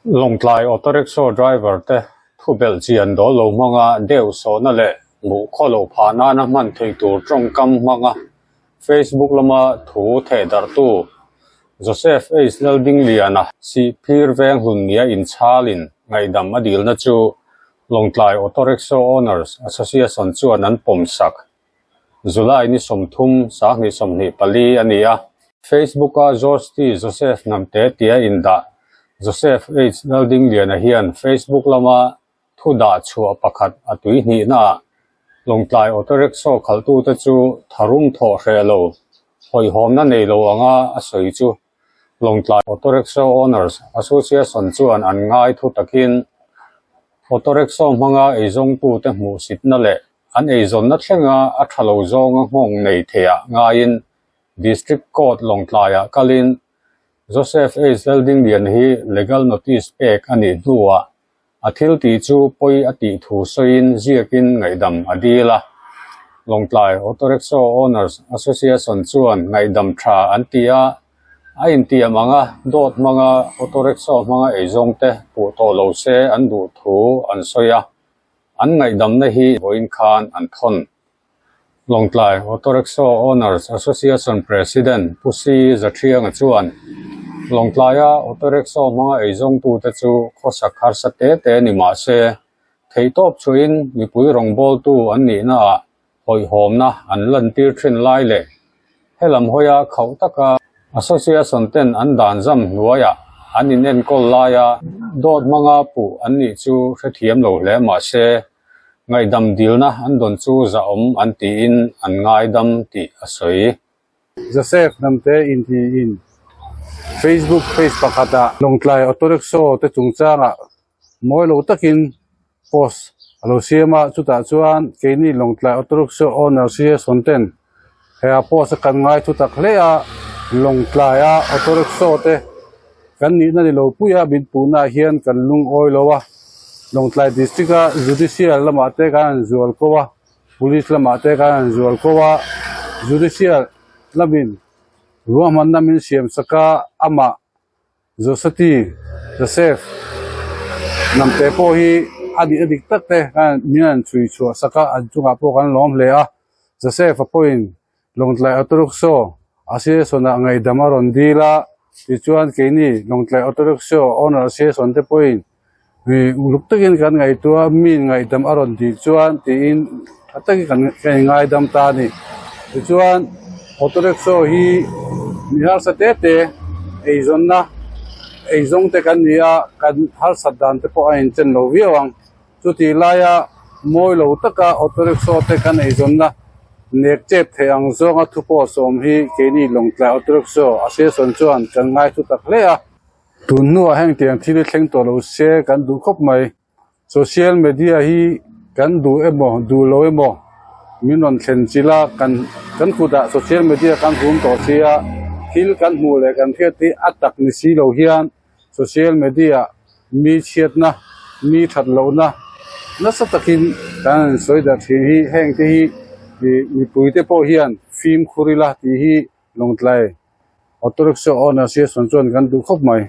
Longtlai auto rickshaw driver te thu bel chian do lo manga deu so na le mu kholo phana na man thei tur trong kam manga Facebook lama thu the dar tu Joseph H. Ding liana si phir veng hun nia in chalin ngai dam adil na chu Longtlai auto rickshaw owners association chuan an pom sak July ni somthum sa ni somni pali ania Facebook a Joseph namte tia inda Joseph H. Ding liana hian Facebook lama thu da chua pakhat atui ni na Longtlai auto rickshaw khaltu te chu tharum tho hrelo hoi hom na nei lo anga asoi chu Longtlai auto rickshaw owners association chuan an ngai thu takin auto rickshaw manga eizong tu te mu sit na le an eizon na thlenga a thalo zong ngong nei thea ngain district court Longtlai a kalin Joseph H. Ding lian hi legal notice pek ani duwa athil ti chu poi ati thu soin ziakin ngaidam adila Longtlai auto rickshaw owners association chuan ngaidam tha antia a intia manga dot manga auto rickshaw manga eizong te pu to lo se an du thu an soya an ngaidam na hi boin khan an thon Longtlai auto rickshaw owners association president Pusi Zathiang chuan Longtlai auto rickshaw manga eizong tu te chu khosa khar sa te ni ma se theitop chuin mi pui rongbol tu an ni na hoi hom na an lan tir thin lai le helam hoya khau taka association ten an dan jam nuaya an in en kol laya dot manga pu an ni chu hrethiam lo hle ma se ngai dam dil na an don chu za om an ti in an ngai dam ti asoi Joseph namte in Facebook page pakata Longtlai auto rickshaw te chungchanga moi lo takin post alo siama chuta chuan keini Longtlai auto rickshaw owner association ten hea post kan ngai chutak hlea Longtlai auto rickshaw te kan ni na ni lo puya bin puna hian kan lung oi lowa Longtlai district judicial lama te kan zual kowa police lama te kan zual kowa judicial lamin ruaman namin siam saka ama Joseph namte po hi adik takte kan mian chui chu saka anchunga po kan lom le a Joseph point Longtlai auto rickshaw association na ngai damaron dila ti chuan keini Longtlai auto rickshaw owner association te point wi uluktakin kan ngai tua min ngai dam aron ti chuan ti in ataki kan ngai dam ta ni ti chuan auto rickshaw hi nihal sa tete eizong te kan nia kan hal sadan te po ain chen lo wiawang chuti laya moi lo taka auto rickshaw te kan eizon na nek chep theang zonga thupo som hi keini Longtlai auto rickshaw association chuan kan ngai thu tak hlea tun nu a heng tiang thili thleng to lo se kan du khop mai social media hi kan du lo emo minon thlen chila kan khuda social media kan hum to sia hil kan mu le kan theti atak ni si lo hian social media mi chiat na mi that lo na sa takin kan soida thi hi heng te hi mi puite po hian film khurila ti hi Longtlai auto rickshaw owner association chuan kan du khop mai